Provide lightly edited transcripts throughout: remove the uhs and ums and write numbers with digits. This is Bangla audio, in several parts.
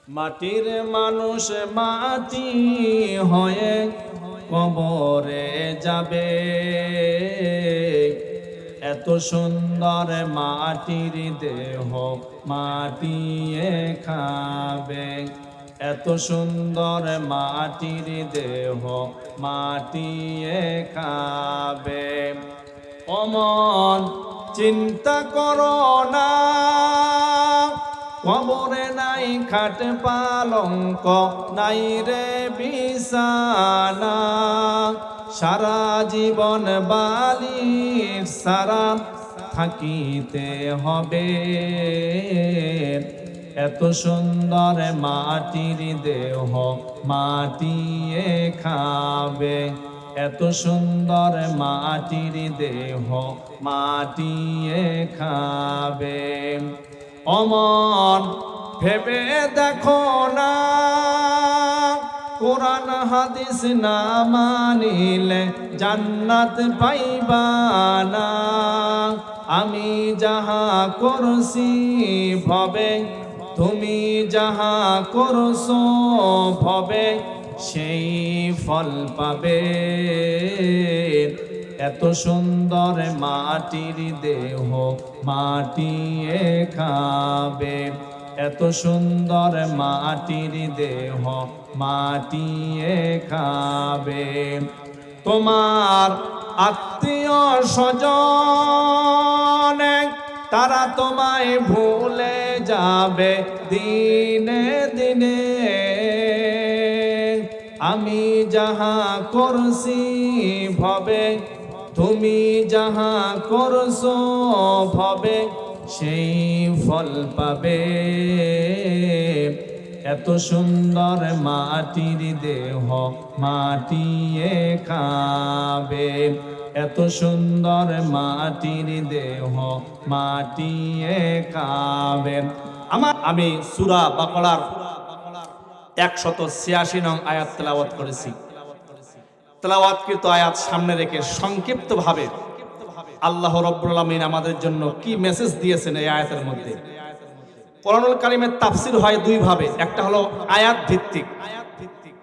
মাটির মানুষ মাটি হয়ে কবরে যাবে, এত সুন্দর মাটির দেহ মাটিয়ে খাবে, এত সুন্দর মাটির দেহ মাটিয়ে খাবে। অমন চিন্তা করো না, কবরে নাই খাট পালঙ্ক, নাই রে বিছানা, সারা জীবন বালির সারা থাকিতে হবে। এত সুন্দর মাটির দেহ মাটিয়ে খাবে, এত সুন্দর মাটির দেহ মাটিয়ে খাবে। অমন ভেবে দেখো না, কোরআন হাদিস না মানিলে জান্নাত পাইবা না। আমি যাহা করছি ভবে, তুমি যাহা করছো ভবে, সেই ফল পাবে। এত সুন্দর মাটির দেহ মাটিয়ে খাবে, এত সুন্দর মাটির দেহ মাটিয়ে খাবে। তোমার আত্মীয় স্বজন তারা তোমায় ভুলে যাবে দিনে দিনে। আমি যাহা করছি ভবে, তুমি যাহা করছো ভবে, সেই ফল পাবে। এত সুন্দর মাটির দেহ মাটিয়ে খাবে, এত সুন্দর মাটির দেহ মাটিয়ে খাবে। আমি সূরা বাকারার 186 নং আয়াত তেলাওয়াত করেছি। তেলাওয়াতকৃত আয়াত সামনে রেখে সংক্ষিপ্তভাবে আল্লাহ রাব্বুল আলামিন আমাদের জন্য কি মেসেজ দিয়েছেন এই আয়াতের মধ্যে। কোরআনুল কারীমের তাফসীর হয় দুই ভাবে, একটা হলো আয়াত ভিত্তিক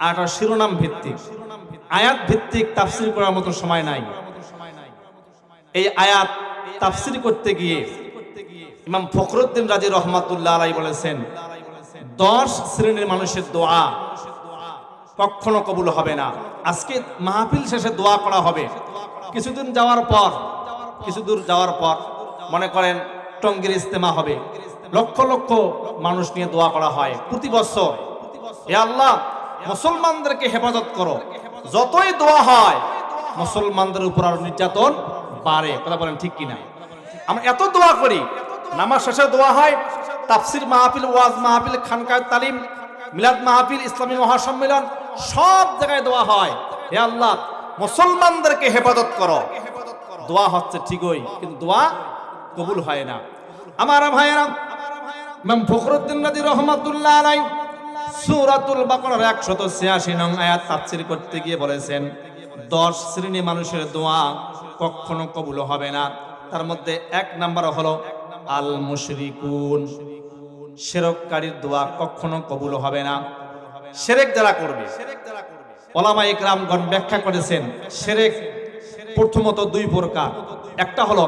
আর একটা শিরোনাম ভিত্তিক। আয়াত ভিত্তিক তাফসীর করার মতো সময় নাই। এই আয়াত তাফসীর করতে গিয়ে ইমাম ফখরুদ্দীন রাজি রহমাতুল্লাহ আলাইহি বলেছেন, 10 শ্রেণীর মানুষের দোয়া কখনো কবুল হবে না। আজকে মাহফিল শেষে দোয়া করা হবে, কিছুদূর যাওয়ার পর মনে করেন টঙ্গীর ইজতেমা হবে, লক্ষ লক্ষ মানুষ নিয়ে দোয়া করা হয় প্রতি বছর। হে আল্লাহ, মুসলমানদেরকে হেফাজত করো। যতই দোয়া হয় মুসলমানদের উপর আর নির্যাতন বাড়ে। কথা বলেন ঠিক কিনা? আমরা এত দোয়া করি, নামাজ শেষে দোয়া হয়, তাফসির মাহফিল, ওয়াজ মাহফিল, খানকায় তালিম, মিলাদ মাহফিল, ইসলামী মহাসম্মেলন, সব জায়গায় দোয়া হয়, হে আল্লাহ মুসলমানদেরকে হেফাজত করো। দোয়া হচ্ছে ঠিকই, কিন্তু দোয়া কবুল হয় না। আমার ভাইয়েরা, ইমাম ফখরুদ্দীন রাজি রহমাতুল্লাহ আলাইহি সূরাতুল বাকারার 186 নং আয়াত তাফসীর করতে গিয়ে বলেছেন, 10 শ্রেণী মানুষের দোয়া কখনো কবুল হবে না। তার মধ্যে 1 নাম্বার হলো আল মুশরিকুন, শিরককারীর দোয়া কখনো কবুল হবে না। শিরক যারা করবে, উলামা ইকরামগণ ব্যাখ্যা করেছেন শিরক প্রথমত 2 প্রকার। একটা হলো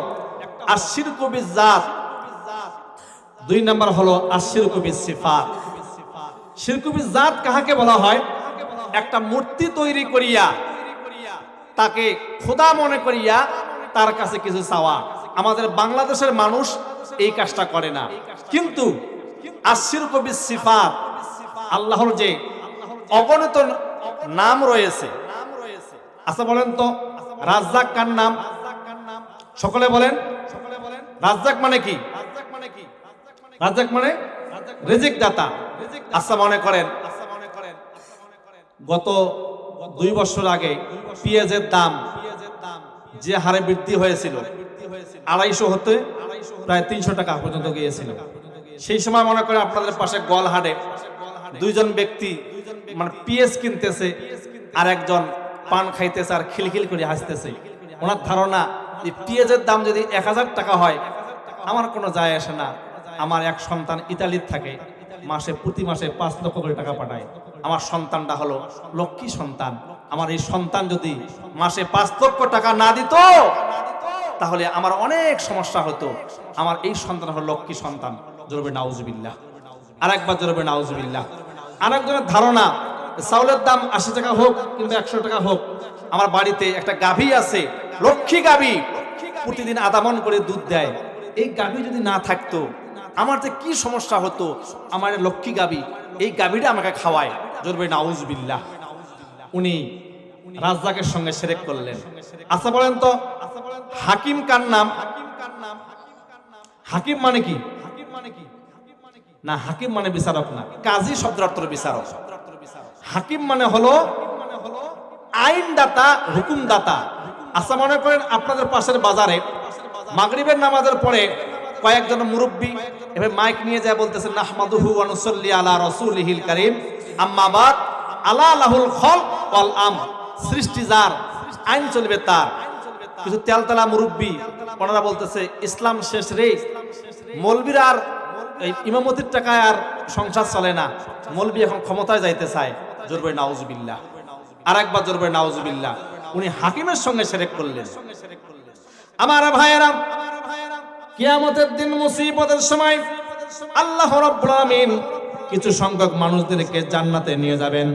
আশিরকু বিজাত, 2 নাম্বার হলো আশিরকু বিসিফাত। শিরকু বিজাত কাহাকে বলা হয়? একটা মূর্তি তৈরি করিয়া তাকে খোদা মনে করিয়া তার কাছে কিছু চাওয়া। আমাদের বাংলাদেশের মানুষ এই কাজটা করে না। কিন্তু আশিরকু বিসিফাত, আল্লাহর যে অগণিত নাম রয়েছে, আচ্ছা বলেন তো রাজ্জাক কার নাম? সকলে বলেন। রাজ্জাক মানে কি? রাজ্জাক মানে রিজিক দাতা। আচ্ছা মনে করেন গত 2 বছর আগে পেঁয়াজের দাম যে হারে বৃদ্ধি হয়েছিল, 250 হতে প্রায় 300 টাকা পর্যন্ত গিয়েছিল। সেই সময় মনে করেন আপনাদের পাশে গোয়ালহাটে 2জন ব্যক্তি মানে পেঁয়াজ কিনতেছে, আর একজন পান খাইতেছে আর খিলখিল করে হাসতেছে। ওনার ধারণা যে পেঁয়াজের দাম যদি 1000 টাকা হয় আমার কোনো যায় আসে না, আমার এক সন্তান ইতালির থাকে, মাসে প্রতি মাসে 5 লক্ষ করে টাকা পাঠায়। আমার সন্তানটা হলো লক্ষ্মী সন্তান, আমার এই সন্তান যদি মাসে 5 লক্ষ টাকা না দিত তাহলে আমার অনেক সমস্যা হতো। আমার এই সন্তান হলো লক্ষ্মী সন্তান। জোরবে নাউজুবিল্লাহ, আরেকবার জোরবে নাউজুবিল্লাহ। আরেকজনের ধারণা চাউলের দাম 80 টাকা হোক কিংবা 100 টাকা হোক, আমার বাড়িতে একটা গাভী আছে, লক্ষ্মী গাভী, প্রতিদিন আধা মণ করে দুধ দেয়। এই গাভী যদি না থাকতো আমার যে কি সমস্যা হতো। আমার লক্ষ্মী গাভী, এই গাভীটা আমাকে খাওয়ায়। জোরবে নাউজুবিল্লাহ। উনি রাজ্জাকের সঙ্গে শিরক করলেন। আচ্ছা বলেন তো, হাকিম কার নাম? হাকিম মানে কি? না, হাকিম মানে বিচারক না, কাজী শব্দের অর্থ বিচারক। হাকিম মানে হলো আইনদাতা, হুকুমদাতা। আচ্ছা মনে করেন আপনাদের পাশের বাজারে মাগরিবের নামাজের পরে কয়েকজন মুরব্বী এভাবে মাইক নিয়ে যায় বলতেছেন, নাহমাদুহু ওয়া নুসাল্লি আলা রাসূলিহিল কারীম, আম্মা বাদ, আলা লাহুল খালক ওয়াল আম। সৃষ্টি যার, আইন চলবে তার। কিছু তেলতলা মুরব্বী ওনারা বলতেছে ইসলাম শেষ রে, মৌলবীর আর এই ইমামতির টাকায় আর সংসার চলে না, মৌলবী এখন ক্ষমতায় যাইতে চায়। জোরবে নাউজুবিল্লাহ, আরেকবার জোরবে নাউজুবিল্লাহ। উনি হাকিমের সঙ্গে শিরক করলেন। আমার ভাইয়েরা, কিয়ামতের দিন মুসিবতের সময় আল্লাহ রাব্বুল আলামিন কিছু সংখ্যক মানুষদেরকে জান্নাতে নিয়ে যাবেন।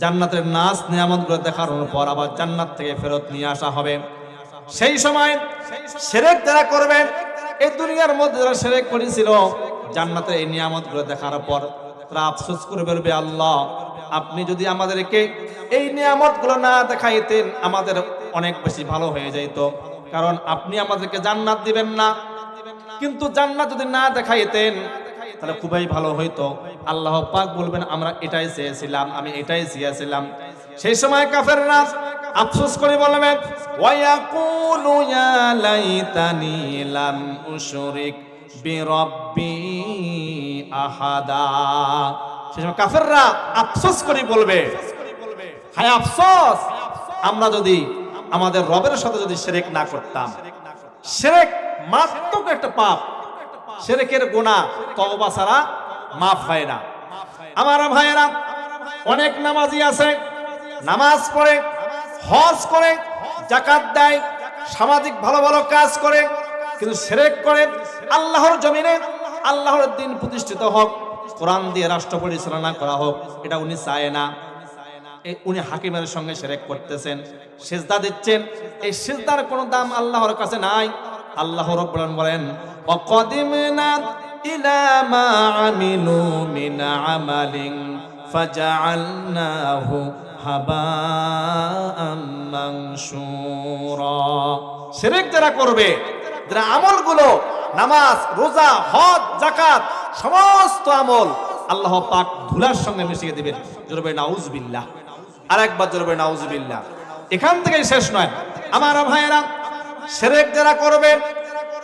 জান্নাতের নাজ নিয়ামতগুলো দেখানোর পর আবার জান্নাত থেকে ফেরত নিয়ে আসা হবে। সেই সময় শিরক যারা করবে, এই দুনিয়ার মধ্যে যারা শিরক করেছিল, জান্নাতের এই নিয়ামতগুলো দেখার পর তারা আফসোস করে বলবে, আল্লাহ আপনি যদি আমাদেরকে এই নিয়ামতগুলো না দেখাইতেন আমাদের অনেক বেশি ভালো হয়ে যেত। কারণ আপনি আমাদেরকে জান্নাত দিবেন না, কিন্তু জান্নাত যদি না দেখাইতেন তাহলে খুবই ভালো হইতো। আল্লাহ পাক বলবেন, আমরা এটাই চেয়েছিলাম, আমি এটাই চেয়েছিলাম। সেই সময় কাফেররা আফসোস করে বলবেন, ওয়ায়াকুলু ইয়া লাইতানি লাম উশরিক বিরাব্বি আহাদা। সেই সময় কাফেররা আফসোস করে বলবে, হায় আফসোস, আমরা যদি আমাদের রবের সাথে যদি শিরক না করতাম। শিরক মারাত্মক একটা পাপ, শিরকের গুনাহ তওবা ছাড়া মাফ হয় না। আমার ভাইয়েরা, অনেক নামাজি আছে, নামাজ পড়ে, হজ করে, যাকাত দেয়, সামাজিক ভালো ভালো কাজ করে, কিন্তু শিরক করে। আল্লাহর জমিনে আল্লাহর দ্বীন প্রতিষ্ঠিত হোক, কোরআন দিয়ে রাষ্ট্র পরিচালনা করা হোক, এটা উনি চায় না। উনি হাকিমের সঙ্গে শিরক করতেছেন, সিজদা দিচ্ছেন। এই সিজদার কোনো দাম আল্লাহর কাছে নাই। আল্লাহ রাব্বুল আলামিন বলেন, ওয়াকাদিমনা ইলা মা আমিলু মিন আমালিন ফাজআলনাহু হাবাআম মানসুরা। শিরক যারা করবে, যারা আমলগুলো নামাজ, রোজা, হজ, যাকাত, সমস্ত আমল আল্লাহ পাক ধুলার সঙ্গে মিশিয়ে দিবেন। জোরে নাউজুবিল্লাহ, আরেকবার জোরে নাউজুবিল্লাহ। এখান থেকেই শেষ নয় আমার ভাইয়েরা, শিরক যারা করবে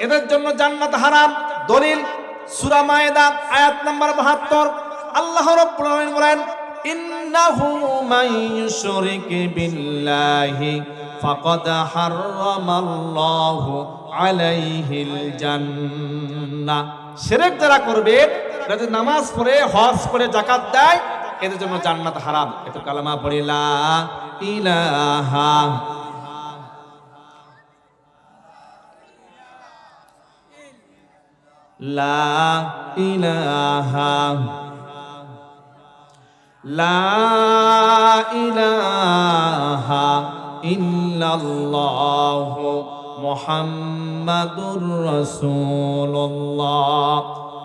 এদের জন্য জান্নাত হারাম। দলিল সূরা মায়েদা আয়াত নাম্বার 72। আল্লাহ রাব্বুল আলামিন বলেন, ইন্নাহু মান ইউশরিক বিল্লাহি ফাকাদ হারামাল্লাহু আলাইহিল জান্নাহ। শিরক যারা করবে, যারা নামাজ পড়ে, হজ করে, যাকাত দেয়, এদের জন্য জান্নাত হারাম। একটু কালেমা পড়ি, লা ইলাহা লা ইলাহা লা ইলাহা ইল্লাল্লাহু মুহাম্মাদুর রাসূলুল্লাহ।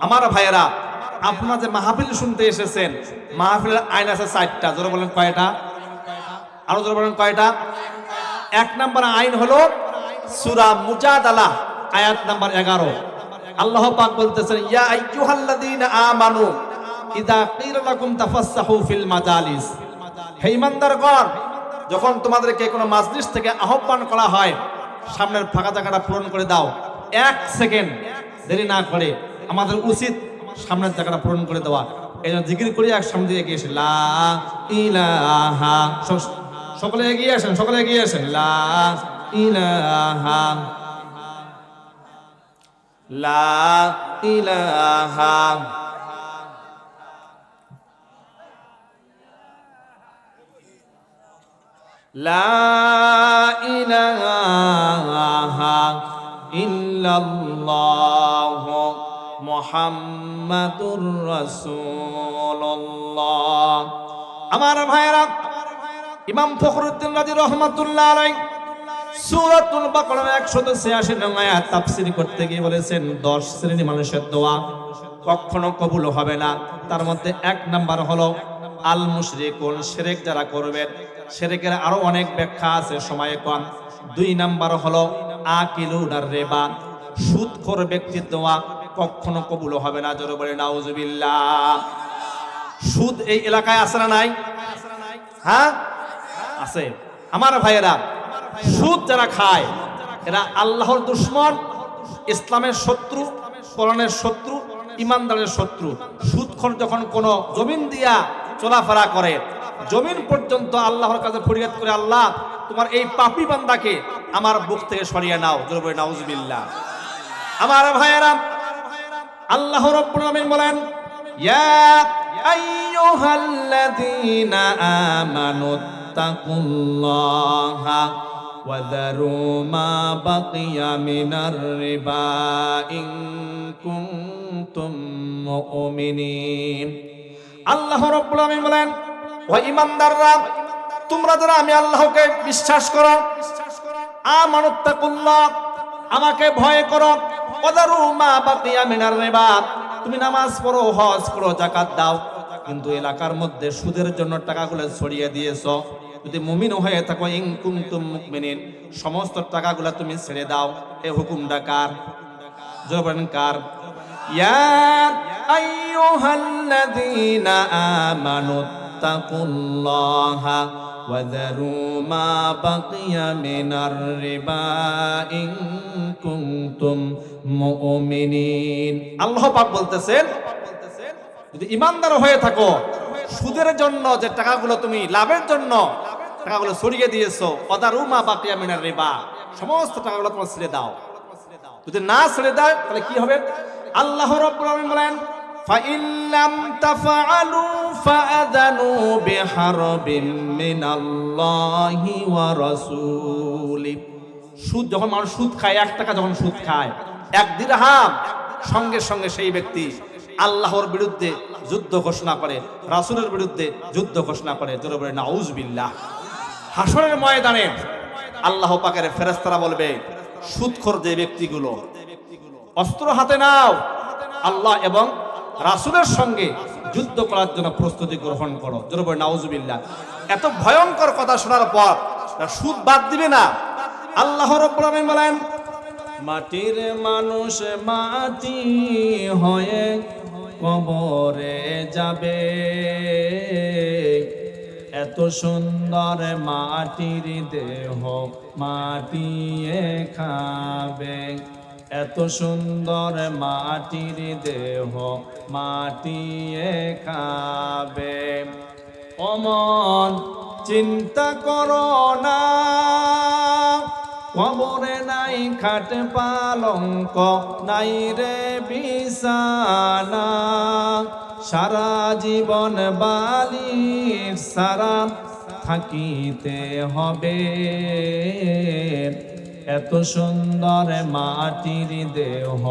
আমার ভাইয়েরা, আপনারা যে মাহফিল শুনতে এসেছেন, মাহফিলের আইন আছে 4টা। জোরে বলেন কয়টা? আরো জোরে বলেন কয়টা? 1 নম্বর আইন হলো সূরা মুজাদালা আয়াত নাম্বার 11। আল্লাহ পাক বলতেছেন, ইয়া আইয়ুহাল্লাযীনা আমানু ইযা ক্বিলা লাকুম তাফাসসাহু ফিল মাজালিস। হে ঈমানদারগণ, যখন তোমাদেরকে কোনো মাজলিস থেকে আহ্বান করা হয়, সামনের ফাঁকা জায়গাটা পূরণ করে দাও। 1 সেকেন্ড দেরি না করে আমাদের উচিত সামনের জায়গাটা পূরণ করে দেওয়া। এই জন্য জিকির করি, এক সামনে দিয়ে এগিয়ে এসে লা ইলাহা, সকলে এগিয়ে আসেন, সকলে এগিয়ে আসেন। লা ইলাহা লা ইলাহা লা ইলাহা ইল্লাল্লাহ মুহাম্মাদুর রাসূলুল্লাহ। আমার ভাইরা, ইমাম ফখরুদ্দিন রাজি রহমাতুল্লাহ আলাইহি সূরাতুল বাকারার 186 নং আয়াত তাফসীর করতে গিয়ে বলেছেন 10 শ্রেণী মানুষের দোয়া কখনো কবুল হবে না। তার মধ্যে 1 নাম্বার হলো আল মুশরিকুন, শিরক যারা করবেন। শিরকের আরো অনেক ব্যাখ্যা আছে, সময় কম। 2 নাম্বার হলো আকিলুনার রিবা, সুদখোর ব্যক্তির দোয়া কখনো কবুল হবে না। জোরে বলে নাউজুবিল্লাহ। সুদ এই এলাকায় আছে না নাই? হ্যাঁ আছে। আমার ভাইয়েরা, সুদ যারা খায় এরা আল্লাহর দুশমন, ইসলামের শত্রু, কোরআনের শত্রু, ইমানদারের শত্রু। সুদখোর যখন কোনো জমিন দিয়া চলাফেরা করে, জমিন পর্যন্ত আল্লাহর কাছে ফরিয়াদ করে, আল্লাহ তোমার এই পাপী বান্দাকে আমার বুক থেকে সরিয়ে নাও। জোরে বলে নাউজুবিল্লাহ। আমার ভাইয়েরা, আল্লাহ রাব্বুল আলামিন বলেন, ইয়া আইয়ুহাল্লাযীনা আমানুত্তাকুল্লাহা ওয়া যারু মা বাকিয়া মিনার রিবা ইন কুনতুম মুমিনিন। আল্লাহ রাব্বুল আলামিন বলেন, ও ঈমানদাররা, তোমরা যারা আমি আল্লাহকে বিশ্বাস করো, আমানুত্তাকুল্লাহ, আমাকে ভয় করো, ওয়া যারু মা বাকিয়া মিনার রিবা, তুমি নামাজ পড়ো, হজ করো, যাকাত দাও, কিন্তু এলাকার মধ্যে সুদের জন্য টাকাগুলো ছড়িয়ে দিয়েছো। যদি মুমিন হয়ে থাকো, ইন কুনতুম মুমিনিন, সমস্ত টাকাগুলো তুমি ছেড়ে দাও। এই হুকুমটা কার? জোরে বলেন কার? ইয়া আইয়ুহাল্লাযীনা আমানুত্তাকুল্লাহা ওয়া যারু মা বাকিয়া মিনার রিবা ইন কুনতুম মুমিনিন। আল্লাহ পাক বলতেছেন, যদি ইমানদার হয়ে থাকো, সুদের জন্য যে টাকাগুলো তুমি লাভের জন্য টাকাগুলো সরিয়ে দিয়েছো, ওয়াদারু মা বাকিয়া মিনার রিবা, সমস্ত টাকাগুলো তোমরা ছেড়ে দাও। যদি না ছেড়ে দাও তাহলে কি হবে? আল্লাহ রাব্বুল আলামিন বলেন, ফাইন লাম তাফআলু ফাআযানু বিহারবিন মিনাল্লাহি ওয়া রাসূলি। সুদ যখন মানুষ সুদ খায়, 1 টাকা যখন সুদ খায়, 1 দিরহাম, সঙ্গে সঙ্গে সেই ব্যক্তি আল্লাহর বিরুদ্ধে যুদ্ধ ঘোষণা করে, রাসূলের বিরুদ্ধে যুদ্ধ ঘোষণা করে। জোরে বলে নাউজুবিল্লাহ। হাসরের ময়দানে আল্লাহ পাকের ফেরেশতারা বলবে, সুদখোর যে ব্যক্তিগুলো, অস্ত্র হাতে নাও, আল্লাহ এবং রাসূলের সঙ্গে যুদ্ধ করার জন্য প্রস্তুতি গ্রহণ করো। জোরে বলে নাউজুবিল্লাহ। এত ভয়ঙ্কর কথা শোনার পর সুদ বাদ দিবে না। আল্লাহ রাব্বুল আলামিন বলেন, মাটির মানুষ মাটি হয়ে কবরে যাবে, এত সুন্দর মাটির দেহ মাটিয়ে খাবে, এত সুন্দর মাটির দেহ মাটিয়ে খাবে। অমন চিন্তা করো না, কবরে নাই খাট পালঙ্ক, নাই রে বিছানা, সারা জীবন বালির সারা থাকিতে হবে, এত সুন্দর মাটির দেহ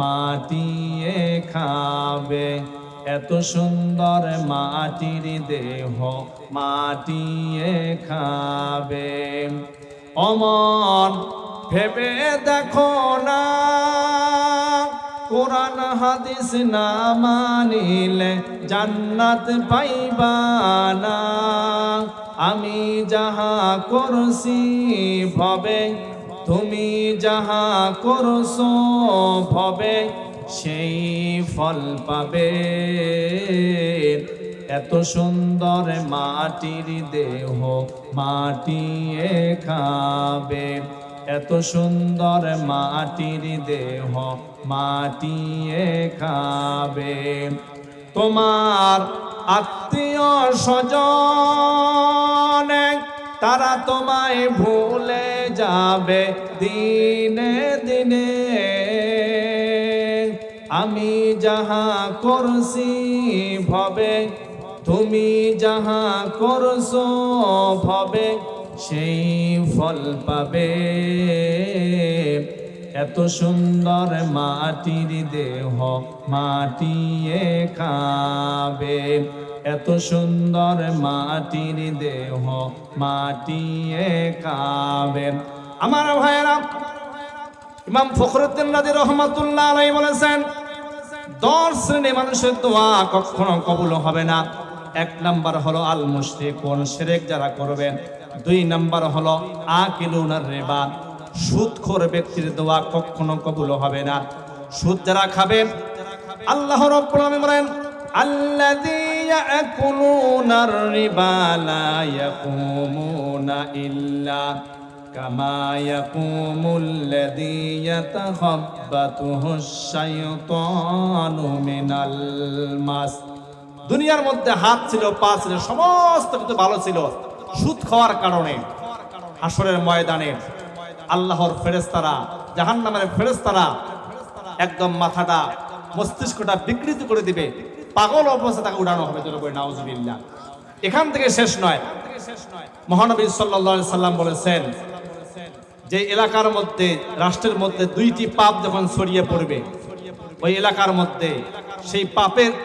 মাটিয়ে খাবে, এত সুন্দর মাটির দেহ মাটিয়ে খাবে। অমন ভেবে দেখো না, কোরআন হাদিস না মানিলে জান্নাত পাইবা না। আমি যাহা করছি ভবে, তুমি যাহা করছো ভবে, সেই ফল পাবে। এত সুন্দর মাটির দেহ মাটিয়ে খাবে, এত সুন্দর মাটির দেহ মাটিয়ে খাবে। তোমার আত্মীয় স্বজন তারা তোমায় ভুলে যাবে দিনে দিনে। আমি যাহা করছি ভবে, তুমি যাহা করছো ভবে, সেই ফল পাবে। এত সুন্দর মাটির দেহ মাটিয়ে খাবে, এত সুন্দর মাটির দেহ মাটিয়ে খাবে। আমার ভাইয়েরা, ইমাম ফখরুদ্দিন রাজি রহমাতুল্লাহ আলাইহি বলেছেন 10 শ্রেণী মানুষের দোয়া কখনো কবুল হবে না। 1 নাম্বার হলো আল মুশরিকুন, শিরক যারা করবেন। 2 নাম্বার হলো আকিলুনার রিবা, সুদখোর ব্যক্তির দোয়া কখনো কবুল হবে না। সুদ যারা খাবে, আল্লাহ রাব্বুল আলামিন বলেন আল্লাযী ইয়াকুলুনার রিবা লা ইয়াকুমুনা ইল্লা কামা ইয়াকুমুল্লাযী ইয়াতাখাব্বাতুহুশ শাইতানু মিনাল মাস। দুনিয়ার মধ্যে হাত ছিল, পা ছিল, সমস্ত কিছু ভালো ছিল, সুদ খাওয়ার কারণে হাসরের ময়দানে আল্লাহর ফেরেশতারা, জাহান্নামের ফেরেশতারা একদম মাথাটা, মস্তিষ্কটা বিকৃত করে দিবে, পাগল অবস্থা তাকে উড়ানো হবে। নাউজুবিল্লাহ। এখান থেকে শেষ নয়। মহানবী সাল্লাল্লাহু আলাইহি সাল্লাম বলেছেন যে এলাকার মধ্যে, রাষ্ট্রের মধ্যে 2টি পাপ যখন ছড়িয়ে পড়বে, ওই এলাকার মধ্যে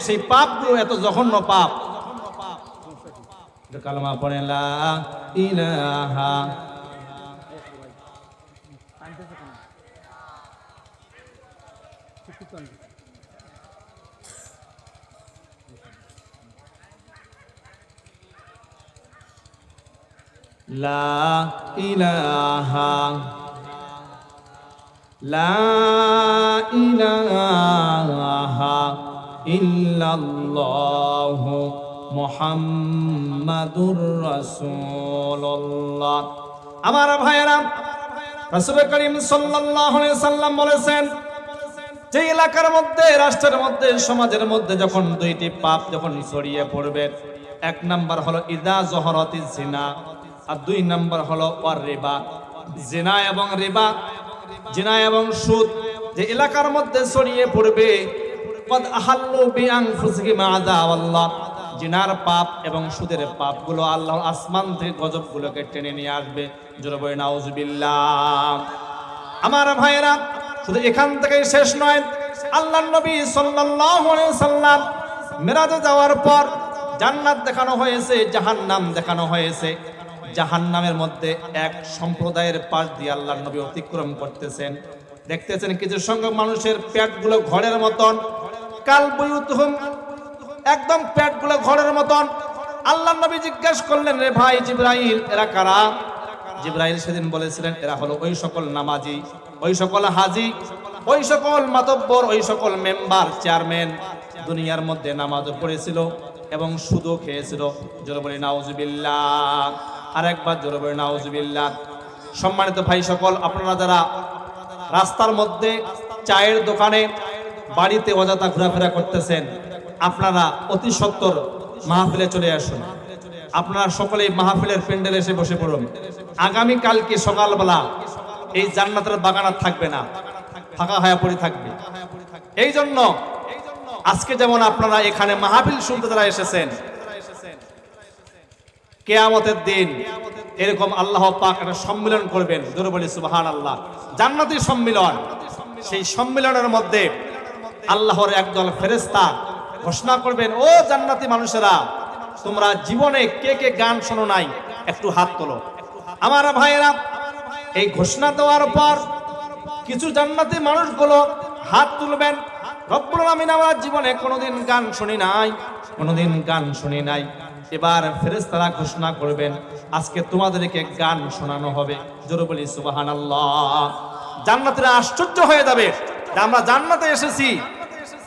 সেই পাপগুলো এত জঘন্য পাপ, কালেমা পড়ে লা ইলাহা লা ইলাহা লা ইলাহা ইল্লাল্লাহু মুহাম্মাদুর রাসূলুল্লাহ। আমার ভাইয়েরা, রাসূল করিম সাল্লাল্লাহু আলাইহি সাল্লাম বলেছেন যে এলাকার মধ্যে, রাষ্ট্রের মধ্যে, সমাজের মধ্যে যখন 2টি পাপ যখন ছড়িয়ে পড়বে, 1 নাম্বার হলো ইদা জহরাতিজ জিনা, আর 2 নাম্বার হলো ওয়ার রিবা, জিনা এবং রিবা, জিনা এবং সুদ যে এলাকার মধ্যে ছড়িয়ে পড়বে, কদ আহাল্লু বিআনফুসিহিম আযাবাল্লাহ, জিনার পাপ এবং সুদের পাপগুলো আল্লাহ আসমান থেকে গজবগুলোকে টেনে নিয়ে আসবে। জোরে বলে নাউজুবিল্লাহ। আমার ভাইয়েরা, শুধু এখান থেকেই শেষ নয়। আল্লাহর নবী সাল্লাল্লাহু আলাইহি সাল্লাম মিরাজে যাওয়ার পর জান্নাত দেখানো হয়েছে, জাহান্নাম দেখানো হয়েছে। জাহান্নামের মধ্যে এক সম্প্রদায়ের পাশ দিয়ে আল্লাহর নবী অতিক্রম করতেছেন। দেখতেছেন কিছু সংখ্যক মানুষের পেটগুলো ঘরের মতন, কাল বুয়ুতুহুম, একদম পেটগুলো ঘরের মতন। আল্লাহর নবী জিজ্ঞেস করলেন, রে ভাই জিবরাইল, এরা কারা? জিবরাইল সেদিন বলেছিলেন এরা হলো ওই সকল নামাজি, ওই সকল হাজি, ওই সকল মাতব্বর, ওই সকল মেম্বার, চেয়ারম্যান, দুনিয়ার মধ্যে নামাজও পড়েছিল এবং সুদও খেয়েছিল। জোরে বলি নাউজুবিল্লাহ। আরেকবার জোরে বলি নাউজুবিল্লাহ। সম্মানিত ভাই সকল, আপনারা যারা রাস্তার মধ্যে, চায়ের দোকানে, বাড়িতে অযথা ঘোরাফেরা করতেছেন, আপনারা অতি সত্বর মাহফিলে চলে আসুন। আপনারা সকলেই মাহফিলের প্যান্ডেলে এসে বসে পড়ুন। আগামী কালকে সকালবেলা এই জান্নাতের বাগান আর থাকবে না, ফাঁকা হয়ে পড়ে থাকবে। এই জন্য আজকে যেমন আপনারা এখানে মাহফিল শুনতে যারা এসেছেন, কিয়ামতের দিন এরকম আল্লাহ পাক একটা সম্মেলন করবেন। জোরে বলি সুবহানাল্লাহ। জান্নাতি সম্মেলন। সেই সম্মেলনের মধ্যে আল্লাহর একদল ফেরেশতা ঘোষণা করবেন, ও জান্নাতি মানুষেরা, তোমরা জীবনে কে কে গান শোনো নাই, একটু হাত তোলো। আমার ভাইয়েরা, এই ঘোষণা দেওয়ার পর কিছু জান্নাতি মানুষগুলো হাত তুলবেন। রব্বুল আলামিন, আমার জীবনে কোনোদিন গান শুনি নাই, কোনোদিন গান শুনি নাই। এবার ফেরেশতারা ঘোষণা করবেন, আজকে তোমাদেরকে গান শোনানো হবে। জোরে বলি সুবহানাল্লাহ। জান্নাতীরা আশ্চর্য হয়ে যাবে যে আমরা জান্নাতে এসেছি,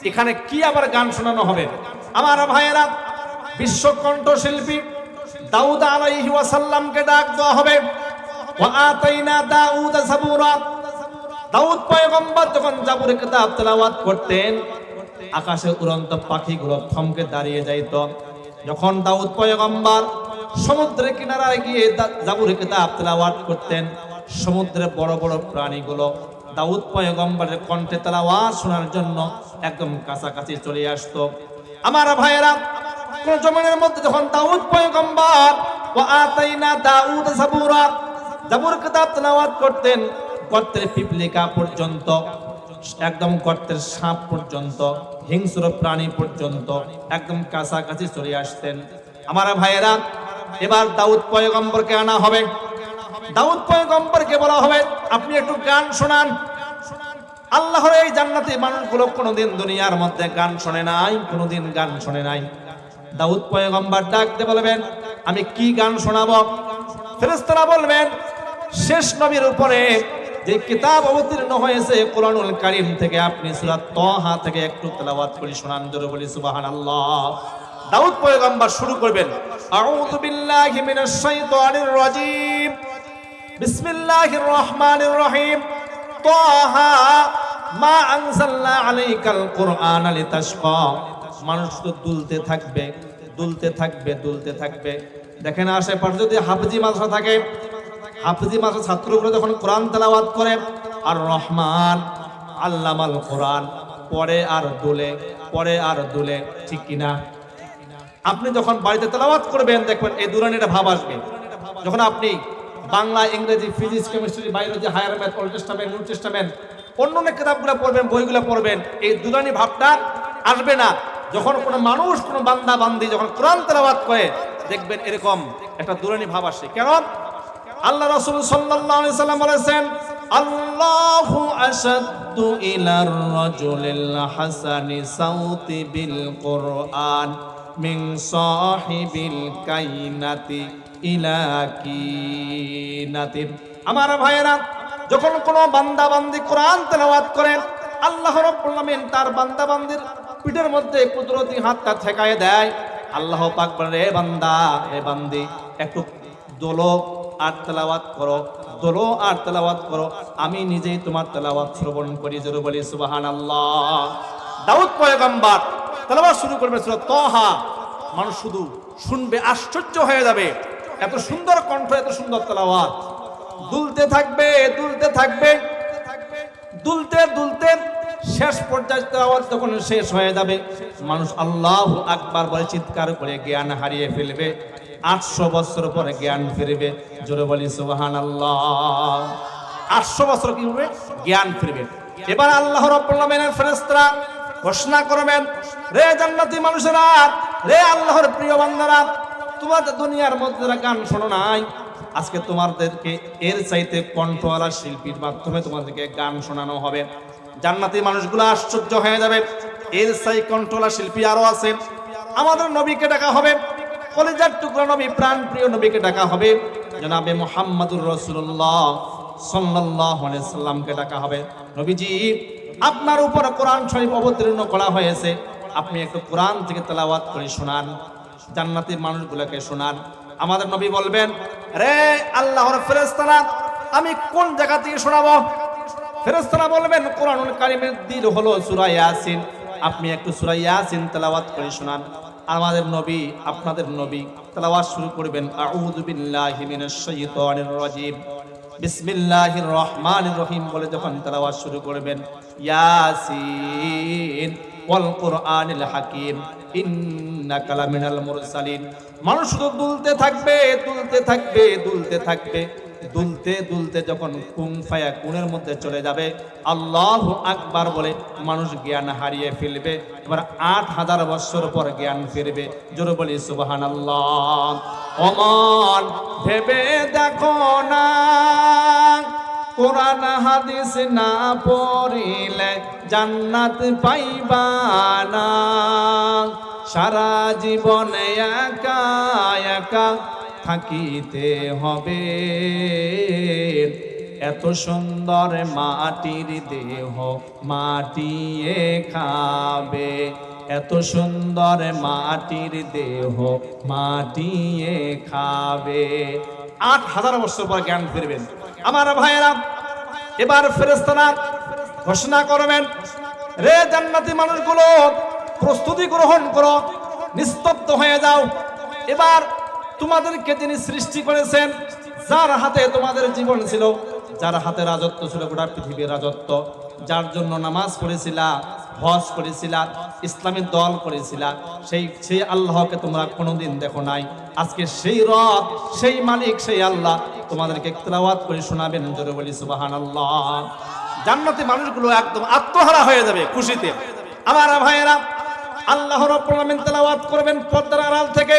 এখানে কি আবার গান শোনানো হবে। আমার ভাইয়েরা, বিশ্ব কণ্ঠশিল্পী দাউদ আলাইহি ওয়াসাল্লামকে ডাক দেওয়া হবে। ওয়া আতাইনা দাউদ যাবুরা। দাউদ পয়গম্বর যখন জাবুরের কিতাব তেলাওয়াত করতেন, আকাশে উড়ন্ত পাখিগুলো থমকে দাঁড়িয়ে যাইত। যখন দাউদ পয়গম্বর সমুদ্রের কিনারায় গিয়ে জাবুরের কিতাব তেলাওয়াত করতেন, সমুদ্রের বড় বড় প্রাণীগুলো দাউদ পয়গম্বরের কণ্ঠে তেলাওয়াত শোনার জন্য একদম কাছাকাছি চলে আসতো। আমার ভাইয়েরা, কোন জমিনের মধ্যে যখন দাউদ পয়গম্বর ওয়া আতাইনা দাউদ যাবুরা, যাবুর কিতাব তেলাওয়াত করতেন গর্তের পিপলিকা পর্যন্ত, একদম গর্তের সাপ পর্যন্ত, হিংস্র প্রাণী পর্যন্ত একদম কাছাকাছি চলে আসতেন। আমার ভাইয়েরা, এবার দাউদ পয়গম্বরকে আনা হবে। দাউদ পয়গম্বরকে বলা হবে আপনি একটু গান শোনান। আল্লাহর এই জান্নাতি মানুষগুলো কোনোদিন দুনিয়ার মধ্যে গান শোনে নাই, কোনোদিন গান শোনে নাই। দাউদ পয়গম্বর ডাক দিয়ে বলবেন আমি কি গান শোনাবো? ফেরেশতারা বলবেন শেষ নবীর উপরে যে কিতাব অবতীর্ণ হয়েছে কোরআনুল কারীম থেকে আপনি সূরা তাহা থেকে একটু তেলাওয়াত করে শোনান। জোরে বলি সুবহানাল্লাহ। দাউদ পয়গম্বর শুরু করবেন আউযু বিল্লাহি মিনাশ শাইতানির রাজীম, বিসমিল্লাহির রহমানির রহিম, তাহা মা আনজালনা আলাইকাল কুরআনা লিতাশকা। মানুষ তো দুলতে থাকবে, দুলতে থাকবে, দুলতে থাকবে। দেখেন আশেপাশে যদি হাফেজি মাদ্রাসা থাকে, হাফেজি মাদ্রাসার ছাত্রগুলো যখন কোরআন তেলাওয়াত করে আর রহমান আল্লামাল কোরআন পড়ে আর দুলে, পড়ে আর দুলে, ঠিক কিনা? আপনি যখন বাড়িতে তেলাওয়াত করবেন দেখবেন এই দুরানিটা ভাব আসবে। যখন আপনি বাংলা, ইংরেজি, physics, chemistry, biology, higher math, Old Testament, New Testament, অন্য কিতাবগুলো পড়বেন, বইগুলো পড়বেন, এই দুরানি ভাবটা আসবে না। যখন কোনো মানুষ, কোনো বান্দা বান্দি যখন কোরআন তেলাওয়াত করে দেখবেন এরকম একটা দুরানি ভাব আসে। কেমন? আল্লাহ রাসূল সাল্লাল্লাহু আলাইহি সাল্লাম বলেছেন আল্লাহু আশাদ্দু ইলার রাজুলিল হাসানি সাউতি বিল কুরআন মিন সাহিবিল কাইনাতি ইলা কিনাতি। আমার ভাইয়েরা, যখন কোনো বান্দা বান্দি কোরআন তেলাওয়াত করেন আল্লাহ রাব্বুল আলামিন তার বান্দা বান্দির পিঠের মধ্যে কুদরতি হাতটা ঠেকায় দেয়। আল্লাহ পাক বলেন রে বান্দা, রে বান্দি, একটু দোলো আর তেলাওয়াত করো, দোলো আর তেলাওয়াত করো, আমি নিজেই তোমার তেলাওয়াত শ্রবণ করি। জোরে বলি সুবহানাল্লাহ। দাউদ পয়গম্বর তেলাওয়াত শুরু করবে সূরা তাহা। মানুষ শুধু শুনবে, আশ্চর্য হয়ে যাবে, এত সুন্দর কণ্ঠ, এত সুন্দর তেলাওয়াত। দুলতে থাকবে, দুলতে থাকবে, দুলতে দুলতে শেষ পর্যায়ে তেলাওয়াত যখন শেষ হয়ে যাবে মানুষ আল্লাহু আকবার বলে চিৎকার করে জ্ঞান হারিয়ে ফেলবে। 800 বছর পরে জ্ঞান ফিরবে। জোরে বলি সুবহানাল্লাহ। 800 বছর কি হবে? জ্ঞান ফিরবে। এবার আল্লাহ রাব্বুল আলামিনের ফেরেশতারা ঘোষণা করবেন রে জান্নাতি মানুষেরা, রে আল্লাহর প্রিয় বান্দারা, তোমাদের দুনিয়ার মধ্যে গান শোনো নাই, আজকে তোমাদেরকে এর চাইতে কণ্ঠওয়ালা শিল্পীর মাধ্যমে তোমাদেরকে গান শোনানো হবে। জান্নাতি মানুষগুলো আশ্চর্য হয়ে যাবে, এর চাই কণ্ঠওয়ালা শিল্পী আরো আছে। আমাদের নবীকে ডাকা হবে, কলিজার টুকরা নবী, প্রাণ প্রিয় নবীকে ডাকা হবে, জনাবে মুহাম্মদুর রাসূলুল্লাহ সাল্লাল্লাহু আলাইহি সাল্লামকে ডাকা হবে। নবীজি, আপনার উপর কোরআন শরীফ অবতীর্ণ করা হয়েছে, আপনি একটু কোরআন থেকে তেলাওয়াত করে শোনান, জান্নাতের মানুষগুলোকে শোনান। আমাদের নবী বলবেন রে আল্লাহর ফেরেশতারা, আমি কোন জায়গা থেকে শোনাবো? ফেরেশতারা বলবেন কোরআনুল কারীমের দিল হলো সূরা ইয়াসিন, আপনি একটু সূরা ইয়াসিন তেলাওয়াত করে শোনান। আমাদের নবী, আপনাদের নবী তেলাওয়াত শুরু করবেন আউযু বিল্লাহি মিনাশ শাইতানির রাজীম, বিসমিল্লাহির রহমানির রহিম বলে যখন তেলাওয়াত শুরু করবেন ইয়াসিন ওয়াল কুরআনিল হাকিম ইন্নাকা লামিনাল মুরসালিন। মানুষ শুধু দুলতে থাকবে, দুলতে থাকবে, দুলতে থাকবে, দুলতে দুলতে যখন কুন ফায়া কুনের মধ্যে চলে যাবে আল্লাহু আকবার বলে মানুষ জ্ঞান হারিয়ে ফেলবে। এবার 8000 বছর পর জ্ঞান ফিরবে। জোরে বলি সুবহানাল্লাহ। ওমান ভেবে দেখো না, কোরআন হাদিস না পড়িলে জান্নাত পাইবা না, সারা জীবন একা একা থাকিতে হবে। এত সুন্দর মাটির দেহ মাটিয়ে খাবে, এত সুন্দর মাটির দেহ মাটিয়ে খাবে। 8000 বছর পর জ্ঞান ফিরবেন। আমার ভাইয়েরা, এবার ফেরেশতারা ঘোষণা করবেন রে জান্নাতি মানুষগুলো, প্রস্তুতি গ্রহণ করো, নিস্তব্ধ হয়ে যাও। এবার তোমাদেরকে যিনি সৃষ্টি করেছেন, যার হাতে তোমাদের জীবন ছিল, যার হাতে রাজত্ব ছিল, গোটা পৃথিবীর রাজত্ব, যার জন্য নামাজ পড়েছিলা, হজ করেছিলা, ইসলামী দল করেছিলা, সেই আল্লাহকে তোমরা কোনোদিন দেখো নাই। আজকে সেই রব, সেই মালিক, সেই আল্লাহ তোমাদেরকে তেলাওয়াত করে শোনাবেন। জোরে বলি সুবহানাল্লাহ। জান্নাতি মানুষগুলো একদম আত্মহারা হয়ে যাবে খুশিতে। আমার ভাইয়েরা, আল্লাহ রাব্বুল আলামিন তেলাওয়াত করবেন পর্দার আড়াল থেকে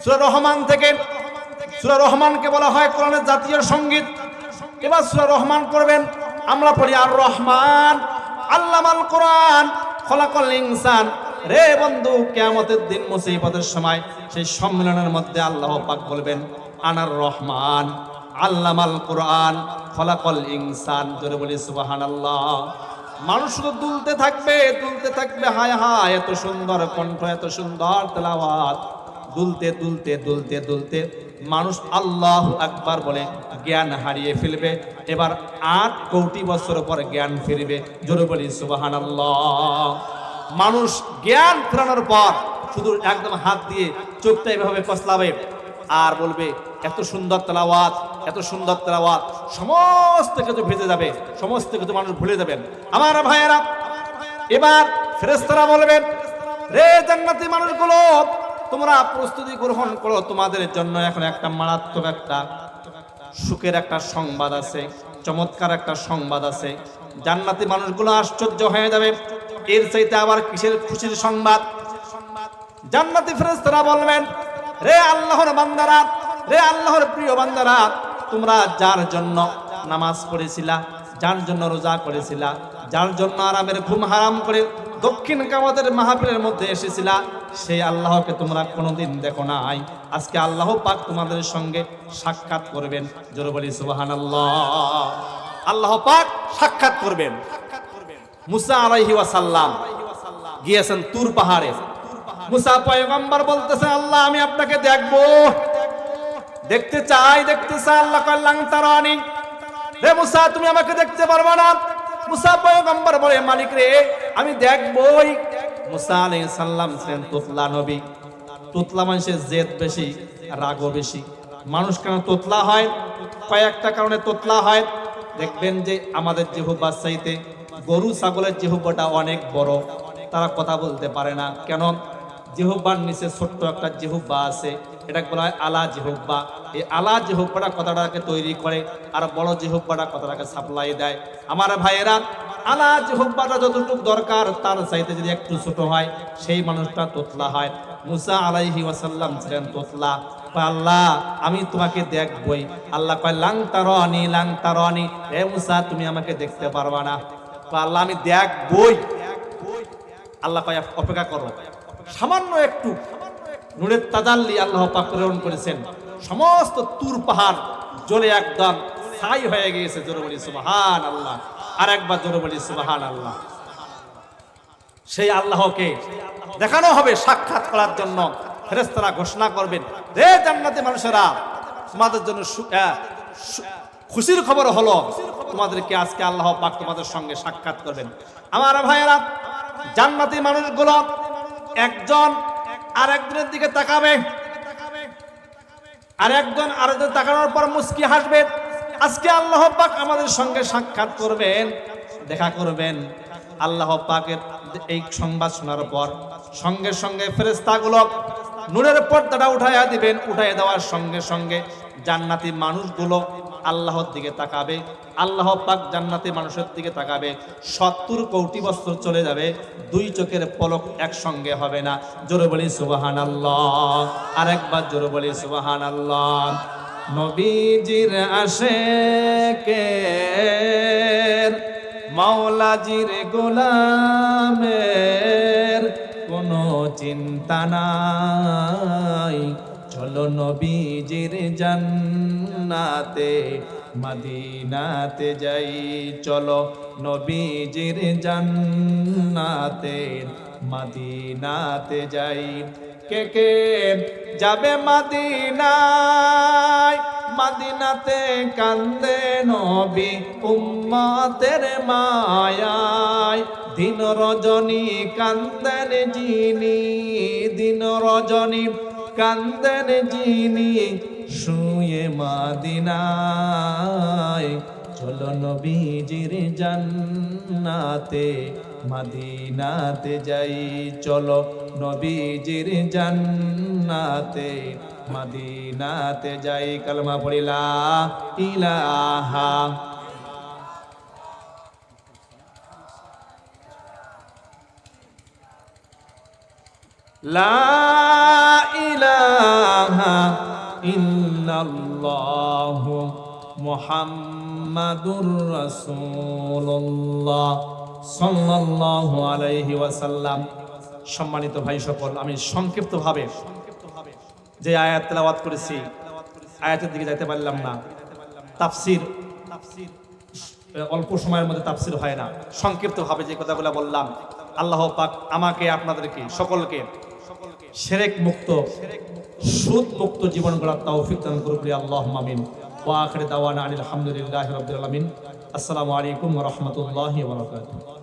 সূরা রহমান থেকে। সূরা রহমানকে বলা হয় কোরআনের জাতীয় সঙ্গীত। এবার সূরা রহমান করবেন, আমরা পড়ি আর রহমান আল্লামাল কোরআন খলাকাল ইনসান। রে বন্ধু, কিয়ামতের দিন মুসিবতের সময় সেই সম্মেলনের মধ্যে আল্লাহ পাক বলবেন আনার রহমান আল্লামাল কোরআন খলাকাল ইনসান। জোরে বলি সুবহানাল্লাহ। মানুষ শুধু দুলতে থাকবে, দুলতে থাকবে। হায় হায়, এত সুন্দর কণ্ঠ, এত সুন্দর তেলাওয়াত। দুলতে দুলতে দুলতে দুলতে মানুষ আল্লাহু আকবার বলে জ্ঞান হারিয়ে ফেলবে। এবার 8 কোটি বছর পর জ্ঞান ফিরবে। জোরে বলি সুবহানাল্লাহ। মানুষ জ্ঞান ফেরানোর পর শুধু একদম হাত দিয়ে চোখটা এভাবে কসলাবে আর বলবে এত সুন্দর তেলাওয়াত, এত সুন্দর তেলাওয়াত। সমস্ত কিছু ভেজে যাবে, সমস্ত কিছু মানুষ ভুলে যাবেন। আমার ভাইয়েরা, এবার ফেরেশতারা বলবেন রে জান্নাতি মানুষগুলো, তোমরা প্রস্তুতি গ্রহণ করো, তোমাদের জন্য এখন একটা মারাত্মক একটা সুখের একটা সংবাদ আছে, চমৎকার একটা সংবাদ আছে। জান্নাতি মানুষগুলো আশ্চর্য হয়ে যাবে, এর চাইতে আবার কিসের খুশির সংবাদ? জান্নাতি ফেরেশতারা বলবেন রে আল্লাহর বান্দারা, রে আল্লাহর প্রিয় বান্দারা, তোমরা যার জন্য নামাজ পড়েছিলা, যার জন্য রোজা করেছিলা, যার জন্য আরামের ঘুম হারাম করে দক্ষিণ কাবাতের মাহফিলের মধ্যে এসেছিলা, সেই আল্লাহকে তোমরা কোনোদিন দেখো নাই। আজকে আল্লাহ পাক তোমাদের সঙ্গে সাক্ষাৎ করবেন। জোরে বলি সুবহানাল্লাহ। আল্লাহ পাক সাক্ষাৎ করবেন। মুসা আলাইহি ওয়াসাল্লাম গিয়েছেন তুর পাহাড়ে। মুসা পয়গম্বর বলতেছে আল্লাহ আমি আপনাকে দেখব, দেখতে চাই, দেখতে চাই। আল্লাহ কয় লাং তারানি, রে মুসা তুমি আমাকে দেখতে পারবে না। মুসা পয়গম্বর বলে মালিক রে আমি দেখবই। মুসা আলাইহিস সালাম ছিলেন তোতলা নবী। তোতলা মানুষের জেদ বেশি, রাগও বেশি। মানুষ কেন তোতলা হয়? কয়েকটা কারণে তোতলা হয়। দেখবেন যে আমাদের জিহ্বার চাইতে গরু ছাগলের জিহ্বাটা অনেক বড়, তারা কথা বলতে পারে না। কেন? জিহ্বার নিচে ছোট্ট একটা জিহ্বা আছে, এটা বলা হয় আলা জিহ্বা। এই আলা জিহ্বাটা কথাটাকে তৈরি করে, আর বড় জিহ্বাটা কথাটাকে সাপ্লাই দেয়। আমার ভাইয়েরা, আলা জিহ্বাটা যতটুকু দরকার তার চাইতে যদি একটু ছোট হয়, সেই মানুষটা তোতলা হয়। মুসা আলাইহি ওয়াসাল্লাম ছিলেন তোতলা। আল্লাহ আমি তোমাকে দেখবই। আল্লাহ কয় লাং তারানি, লাং তারানি, হে মুসা তুমি আমাকে দেখতে পারবা না। আল্লাহ আমি দেখবই। আল্লাহ কয় অপেক্ষা করো। সামান্য একটু নূরের তাজাল্লি আল্লাহ পাক প্রেরণ করেছেন, সমস্ত তুর পাহাড় জ্বলে একদম ছাই হয়ে গিয়েছে। জোরে বলি সুবহানাল্লাহ। আর একবার জোরে বলি সুবহানাল্লাহ। সেই আল্লাহকে দেখানো হবে সাক্ষাৎ করার জন্য। ফেরেশতারা ঘোষণা করবেন রে জান্নাতি মানুষেরা, তোমাদের জন্য খুশির খবর হলো, তোমাদেরকে আজকে আল্লাহ পাক তোমাদের সঙ্গে সাক্ষাৎ করবেন। আমার ভাইয়েরা, জান্নাতি মানুষগুলো একজন আরেকজনের দিকে তাকাবে, আর একজন আরেকজন তাকানোর পর মুস্কি হাসবে। আজকে আল্লাহ পাক আমাদের সঙ্গে সাক্ষাৎ করবেন, দেখা করবেন। আল্লাহ পাকের এই সংবাদ শোনার পর সঙ্গে সঙ্গে ফেরেশতাগুলো নূরের পর্দাটা উঠাইয়া দিবেন। উঠাইয়া দেওয়ার সঙ্গে সঙ্গে জান্নাতি মানুষগুলো আল্লাহর দিকে তাকাবে। আল্লাহ পাক জান্নাতি মানুষের দিকে তাকাবে। 70 কোটি বছর চলে যাবে, 2 চোখের পলক একসঙ্গে হবে না। জোরে বলি সুবহানাল্লাহ। আরেকবার জোরে বলি সুবহানাল্লাহ। নবীজির আশেকের, মাওলাজির গোলামের কোনো চিন্তা নাই। চলো নবীজির জান্নাতে মদিনাতে যাই, চলো নবীজির জান্নাতে মদিনাতে যাই। কে কে যাবে মদিনায়, মদিনাতে কান্দে নবী উম্মতের মায়ায়। দিন রজনী কান্দেন যিনি, দিন রজনী কান্দেন যিনি, শুয়ে মদিনায়। চলো নবীজির জান্নাতে মদিনাতে যাই, চলো নবীজির জান্নাতে মদিনাতে যাই। কালমা পড়ি লা ইলাহা লা ইলাহা ইল্লাল্লাহু মুহাম্মাদুর রাসূলুল্লাহ সাল্লাল্লাহু আলাইহি ওয়াসাল্লাম। সম্মানিত ভাই সকল, আমি সংক্ষিপ্তভাবে যে আয়াত তেলাওয়াত করেছি, আয়াতের দিকে যাইতে পারলাম না। তাফসীর অল্প সময়ের মধ্যে তাফসীর হয় না। সংক্ষিপ্তভাবে যে কথাগুলো বললাম, আল্লাহ পাক আমাকে আপনাদেরকে সকলকে শিরক মুক্ত, সুদ মুক্ত জীবন গড়ার তৌফিক দান করুন। আল্লাহুম্মা আমিন। ওয়া আখিরু দাওয়ানা আলহামদুলিল্লাহি রাব্বিল আলামিন। আসসালামু আলাইকুম ওয়া রাহমাতুল্লাহি ওয়া বারাকাতুহু।